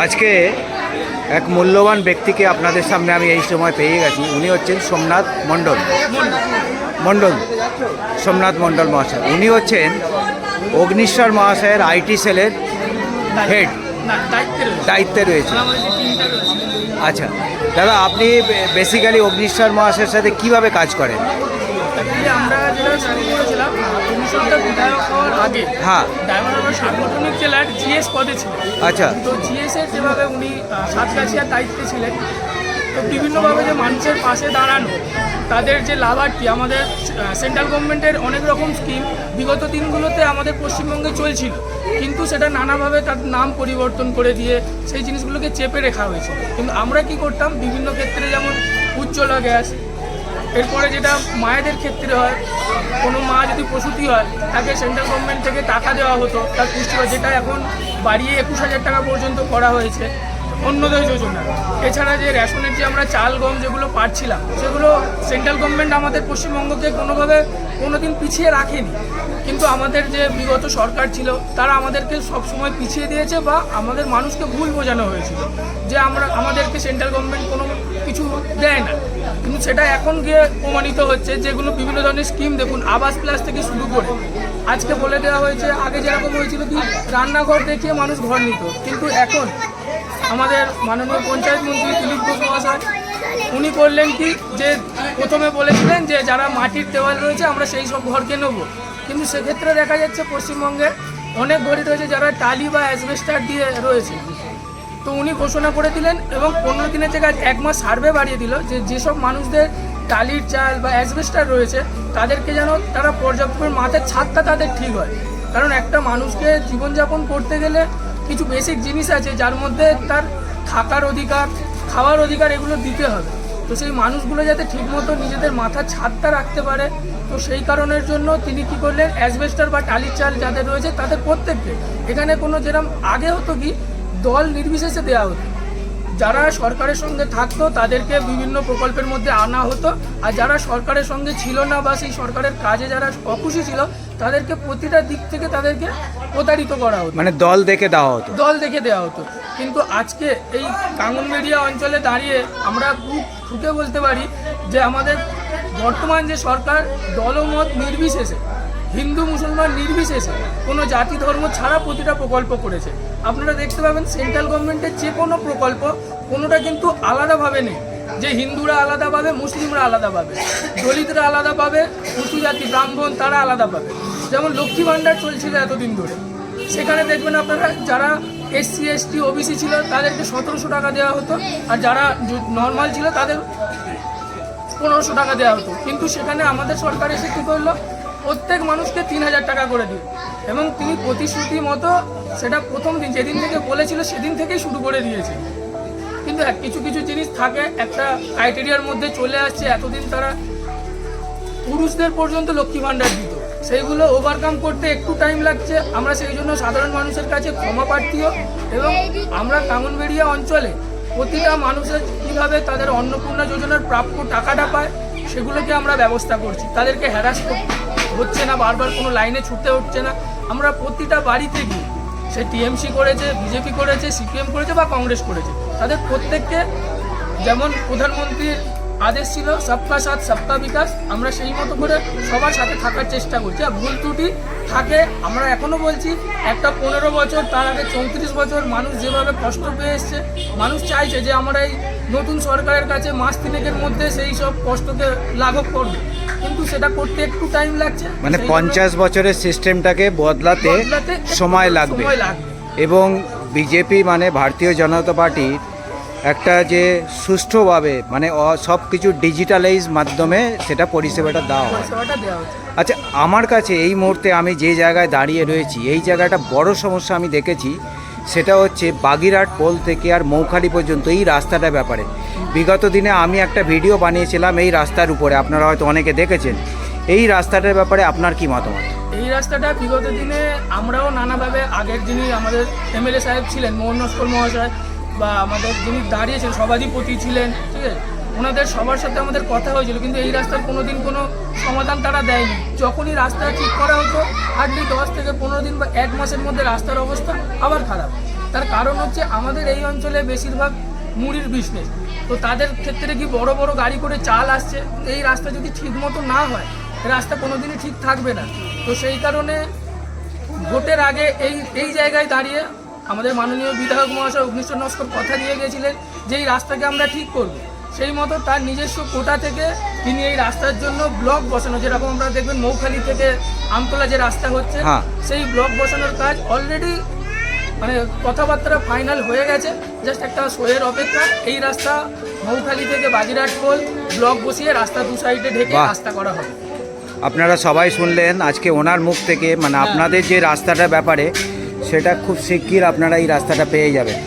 আজকে এক মূল্যবান ব্যক্তিকে আপনাদের সামনে আমি এই সময় পেয়ে গেছি। উনি হচ্ছেন সোমনাথ সোমনাথ মণ্ডল মহাশয়। উনি হচ্ছেন অগ্নিশ্বর মহাশয়ের আইটি সেলের হেড, দায়িত্বে রয়েছে। আচ্ছা দাদা, আপনি বেসিক্যালি অগ্নিশ্বর মহাশয়ের সাথে কিভাবে কাজ করেন? আমরা যেটা শুরু করেছিলাম অগ্নিশ্বরটা বিধায়ক হওয়ার আগে, হ্যাঁ, ডায়মন্ড সাংগঠনিক জেলার জিএস পদে ছিলেন। আচ্ছা, তো জিএসের যেভাবে উনি সাতগাছিয়ার দায়িত্বে ছিলেন, তো বিভিন্নভাবে যে মানুষের পাশে দাঁড়ানো, তাদের যে লাভার্থী, আমাদের সেন্ট্রাল গভর্নমেন্টের অনেক রকম স্কিম বিগত দিনগুলোতে আমাদের পশ্চিমবঙ্গে চলছিল, কিন্তু সেটা নানাভাবে তার নাম পরিবর্তন করে দিয়ে সেই জিনিসগুলোকে চেপে রাখা হয়েছে। কিন্তু আমরা কি করতাম, বিভিন্ন ক্ষেত্রে যেমন উজ্জ্বলা গ্যাস, এরপরে যেটা মায়েদের ক্ষেত্রে হয়, কোনো মা যদি প্রসূতি হয় তাকে সেন্ট্রাল গভর্নমেন্ট থেকে টাকা দেওয়া হতো তার পুষ্টিকর, যেটা এখন বাড়িয়ে 21,000 টাকা পর্যন্ত করা হয়েছে। অন্যদয় যোজনা, এছাড়া যে রেশনের যে আমরা চাল গম যেগুলো পাচ্ছিলাম, সেগুলো সেন্ট্রাল গভর্নমেন্ট আমাদের পশ্চিমবঙ্গকে কোনোভাবে কোনোদিন পিছিয়ে রাখেনি, কিন্তু আমাদের যে বিগত সরকার ছিল তারা আমাদেরকে সবসময় পিছিয়ে দিয়েছে, বা আমাদের মানুষকে ভুল বোঝানো হয়েছিল যে আমাদেরকে সেন্ট্রাল গভর্নমেন্ট কোনো কিছু দেয় না। কিন্তু সেটা এখন গিয়ে প্রমাণিত হচ্ছে, যেগুলো বিভিন্ন ধরনের স্কিম, দেখুন আবাস প্লাস থেকে শুরু করে আজকে বলে দেওয়া হয়েছে। আগে যেরকম হয়েছিল কি, রান্নাঘর দেখিয়ে মানুষ ঘর নিত, কিন্তু এখন আমাদের মাননীয় পঞ্চায়েত মন্ত্রী দিলীপ ঘোষ মহাশয় উনি করলেন কি, যে প্রথমে বলেছিলেন যে যারা মাটির দেওয়াল রয়েছে আমরা সেই সব ঘরকে নেব, কিন্তু সেক্ষেত্রে দেখা যাচ্ছে পশ্চিমবঙ্গে অনেক ঘরই রয়েছে যারা টালি বা অ্যাসবেস্টার দিয়ে রয়েছে। তো উনি ঘোষণা করে দিলেন এবং 15 দিনের জায়গায় 1 মাস সার্ভে বাড়িয়ে দিল, যে যেসব মানুষদের টালির চাল বা অ্যাসবেস্টার রয়েছে তাদেরকে যেন তারা পর্যাপ্ত মাথার ছাদটা তাদের ঠিক হয়। কারণ একটা মানুষকে জীবনযাপন করতে গেলে কিছু বেসিক জিনিস আছে, যার মধ্যে তার থাকার অধিকার, খাওয়ার অধিকার, এগুলো দিতে হবে। তো সেই মানুষগুলো যাতে ঠিকমতো নিজেদের মাথার ছাদটা রাখতে পারে, তো সেই কারণের জন্য তিনি কি করলেন, অ্যাসবেস্টার বা টালির চাল যাদের রয়েছে তাদের প্রত্যেককে, এখানে কোনো যেরকম আগে হতো কি দল নির্বিশেষে দেওয়া হতো, যারা সরকারের সঙ্গে থাকতো তাদেরকে বিভিন্ন প্রকল্পের মধ্যে আনা হতো, আর যারা সরকারের সঙ্গে ছিল না বা সেই সরকারের কাজে যারা অখুশি ছিল তাদেরকে প্রতিটা দিক থেকে তাদেরকে প্রতারিত করা হতো, মানে দল দেখে দেওয়া হতো। কিন্তু আজকে এই কাঙ্গনবেড়িয়া অঞ্চলে দাঁড়িয়ে আমরা বুক ঠুকে বলতে পারি যে আমাদের বর্তমান যে সরকার দলমত নির্বিশেষে, হিন্দু মুসলমান নির্বিশেষে, কোনো জাতি ধর্ম ছাড়া প্রতিটা প্রকল্প করেছে। আপনারা দেখতে পাবেন সেন্ট্রাল গভর্নমেন্টের যে কোনো প্রকল্প কোনোটা কিন্তু আলাদাভাবে নেই, যে হিন্দুরা আলাদা পাবে, মুসলিমরা আলাদা পাবে, দলিতরা আলাদা পাবে, উঁচু জাতি ব্রাহ্মণ তারা আলাদা পাবে। যেমন লক্ষ্মী ভাণ্ডার চলছিল এতদিন ধরে, সেখানে দেখবেন আপনারা যারা SC ST OBC ছিল তাদেরকে 1700 টাকা দেওয়া হতো, আর যারা নর্মাল ছিল তাদের 1500 টাকা দেওয়া হতো। কিন্তু সেখানে আমাদের সরকার এসে কী করলো, প্রত্যেক মানুষকে 3000 টাকা করে দিল, এবং তিনি প্রতিশ্রুতি মতো সেটা প্রথম দিন যেদিন থেকে বলেছিল সেদিন থেকেই শুরু করে দিয়েছে। কিন্তু কিছু কিছু জিনিস থাকে, একটা ক্রাইটেরিয়ার মধ্যে চলে আসছে, এতদিন তারা পুরুষদের পর্যন্ত লক্ষ্মী ভাণ্ডার দিত, সেইগুলো ওভারকাম করতে একটু টাইম লাগছে। আমরা সেই জন্য সাধারণ মানুষের কাছে ক্ষমা প্রার্থীও, এবং আমরা কাঙ্গনবেড়িয়া অঞ্চলে প্রতিটা মানুষের কীভাবে তাদের অন্নপূর্ণা যোজনার প্রাপ্য টাকাটা পায় সেগুলোকে আমরা ব্যবস্থা করছি। তাদেরকে হ্যারাস হচ্ছে না, বারবার কোনো লাইনে ছুটতে হচ্ছে না। আমরা প্রতিটা বাড়িতে গিয়ে, সে TMC করেছে, BJP করেছে, CPM করেছে বা কংগ্রেস করেছে, তাদের প্রত্যেককে, যেমন প্রধানমন্ত্রীর আদেশ ছিল সবকা সাথ সবকা বিকাশ, আমরা সেই মতো করে সবার সাথে থাকার চেষ্টা করছি। আর ভুল ত্রুটি থাকে, আমরা এখনও বলছি, একটা 15 বছর, তার আগে 34 বছর মানুষ যেভাবে কষ্ট পেয়ে এসছে, মানুষ চাইছে যে আমরা এই নতুন সরকারের কাছে মাস তিনেকের মধ্যে সেই সব কষ্টকে লাঘব করবে, কিন্তু সেটা করতে একটু টাইম লাগছে। মানে 50 বছরের সিস্টেমটাকে বদলাতে সময় লাগবে। এবং বিজেপি মানে ভারতীয় জনতা পার্টির একটা যে সুষ্ঠুভাবে মানে সব কিছু ডিজিটালাইজ মাধ্যমে সেটা পরিষেবাটা দেওয়া হয়। আচ্ছা, আমার কাছে এই মুহূর্তে আমি যে জায়গায় দাঁড়িয়ে রয়েছি, এই জায়গাটা বড় সমস্যা আমি দেখেছি, সেটা হচ্ছে বাগিরহাট পোল থেকে আর মৌখালি পর্যন্ত এই রাস্তাটার ব্যাপারে। বিগত দিনে আমি একটা ভিডিও বানিয়েছিলাম এই রাস্তার উপরে, আপনারা হয়তো অনেকে দেখেছেন। এই রাস্তাটার ব্যাপারে আপনার কি মতামত? এই রাস্তাটা বিগত দিনে আমরাও নানাভাবে, আগের যিনি আমাদের MLA সাহেব ছিলেন মোহন নস্কর মহাশয়, বা আমাদের যিনি দাঁড়িয়েছেন সভাধিপতি ছিলেন, ঠিক আছে, ওনাদের সবার সাথে আমাদের কথা হয়েছিল, কিন্তু এই রাস্তার কোনোদিন কোনো সমাধান তারা দেয়নি। যখনই রাস্তা ঠিক করা হতো, হার্ডলি 10 থেকে 15 দিন বা 1 মাসের মধ্যে রাস্তার অবস্থা আবার খারাপ। তার কারণ হচ্ছে আমাদের এই অঞ্চলে বেশিরভাগ মুড়ির বিজনেস, তো তাদের ক্ষেত্রে কি বড় বড় গাড়ি করে চাল আসছে, এই রাস্তা যদি ঠিক মতো না হয় রাস্তা কোনোদিনই ঠিক থাকবে না। তো সেই কারণে ভোটের আগে এই জায়গায় দাঁড়িয়ে আমাদের মাননীয় বিধায়ক মহাশয় অগ্নিশ্বর নস্কর কথা দিয়ে গেছিলেন যে এই রাস্তাকে আমরা ঠিক করব। সেই মতো তার নিজস্ব কোটা থেকে তিনি এই রাস্তার জন্য ব্লক বসানো, যেরকম আমরা দেখবেন মৌখালি থেকে আমতলা যে রাস্তা হচ্ছে সেই ব্লক বসানোর কাজ অলরেডি মানে কথাবার্তা ফাইনাল হয়ে গেছে, জাস্ট একটা শোয়ের অপেক্ষা। এই রাস্তা মৌখালি থেকে বাজিরাট পোল ব্লক বসিয়ে রাস্তা দু সাইডে ঢেকে রাস্তা করা হবে। আপনারা সবাই শুনলেন আজকে ওনার মুখ থেকে, মানে আপনাদের যে রাস্তাটার ব্যাপারে সেটা খুব শিগগির আপনারা এই রাস্তাটা পেয়ে যাবেন।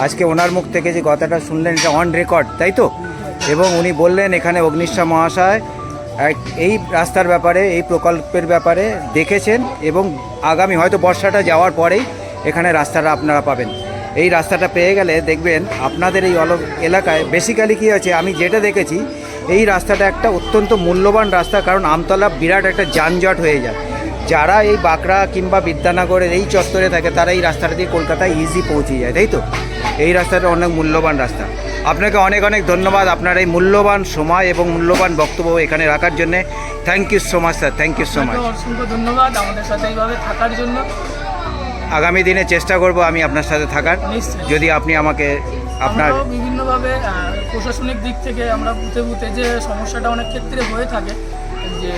আজকে ওনার মুখ থেকে যে কথাটা শুনলেন এটা অন রেকর্ড, তাই তো? এবং উনি বললেন এখানে অগ্নিশ্বর মহাশয় এই রাস্তার ব্যাপারে, এই প্রকল্পের ব্যাপারে দেখেছেন এবং আগামী হয়তো বর্ষাটা যাওয়ার পরেই এখানে রাস্তাটা আপনারা পাবেন। এই রাস্তাটা পেয়ে গেলে দেখবেন আপনাদের এই এলাকায় বেসিক্যালি কী আছে, আমি যেটা দেখেছি এই রাস্তাটা একটা অত্যন্ত মূল্যবান রাস্তা, কারণ আমতলা বিরাট একটা যানজট হয়ে যায়। যারা এই বাঁকড়া কিংবা বিদ্যানগরের এই চত্বরে থাকে তারা এই রাস্তাটা দিয়ে কলকাতায় ইজি পৌঁছে যায়, তাই তো? এই রাস্তাটা অনেক মূল্যবান রাস্তা। আপনাকে অনেক অনেক ধন্যবাদ আপনার এই মূল্যবান সময় এবং মূল্যবান বক্তব্য এখানে রাখার জন্য। Thank you so much sir, thank you so much. অসংখ্য ধন্যবাদ আমাদের সাথে এইভাবে থাকার জন্য। আগামী দিনে চেষ্টা করব আমি আপনার সাথে থাকার, যদি আপনি আমাকে আপনার বিভিন্নভাবে প্রশাসনিক দিক থেকে আমরা বুথে বুথে যে সমস্যাটা অনেক ক্ষেত্রে হয়ে থাকে, যে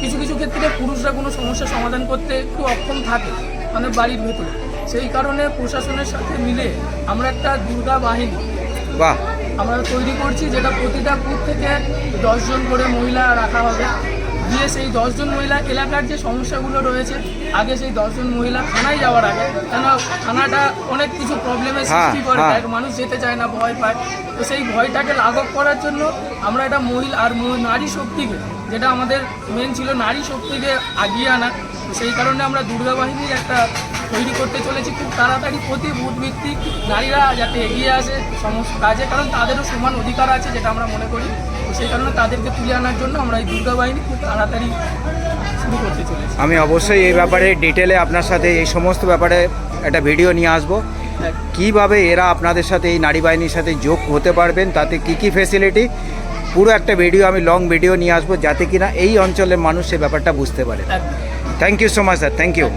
কিছু কিছু ক্ষেত্রে পুরুষরা কোনো সমস্যা সমাধান করতে একটু অক্ষম থাকে মানে বাড়ির ভেতরে, সেই কারণে প্রশাসনের সাথে মিলে আমরা একটা দুর্গা বাহিনী আমরা তৈরি করছি, যেটা প্রতিটা বুথ থেকে 10 জন করে মহিলা রাখা হবে। দিয়ে সেই 10 জন মহিলা এলাকার যে সমস্যাগুলো রয়েছে, আগে সেই 10 জন মহিলা থানায় যাওয়ার আগে, কেন থানাটা অনেক কিছু প্রবলেমের সৃষ্টি করে, মানুষ যেতে চায় না, ভয় পায়। তো সেই ভয়টাকে লাঘব করার জন্য আমরা একটা মহিলা আর নারী শক্তিকে, যেটা আমাদের মেন ছিল নারী শক্তিকে আগিয়ে আনা, সেই কারণে আমরা দুর্গা বাহিনীর একটা তৈরি করতে চলেছি খুব তাড়াতাড়ি। প্রতি বুথ ভিত্তিক নারীরা যাতে এগিয়ে আসে সমস্ত কাজে, কারণ তাদেরও সমান অধিকার আছে যেটা আমরা মনে করি। সেই কারণে তাদেরকে তুলে আনার জন্য আমরা এই দুর্গা বাহিনী খুব তাড়াতাড়ি শুরু করতে চলেছি। আমি অবশ্যই এই ব্যাপারে ডিটেলে আপনার সাথে এই সমস্ত ব্যাপারে একটা ভিডিও নিয়ে আসবো, কিভাবে এরা আপনাদের সাথে এই নারী বাহিনীর সাথে যোগ হতে পারবেন, তাতে কি কি ফ্যাসিলিটি, পুরো একটা ভিডিও আমি লং ভিডিও নিয়ে আসবো, যাতে কিনা এই অঞ্চলের মানুষ এই ব্যাপারটা বুঝতে পারে। Thank you so much sir, thank you.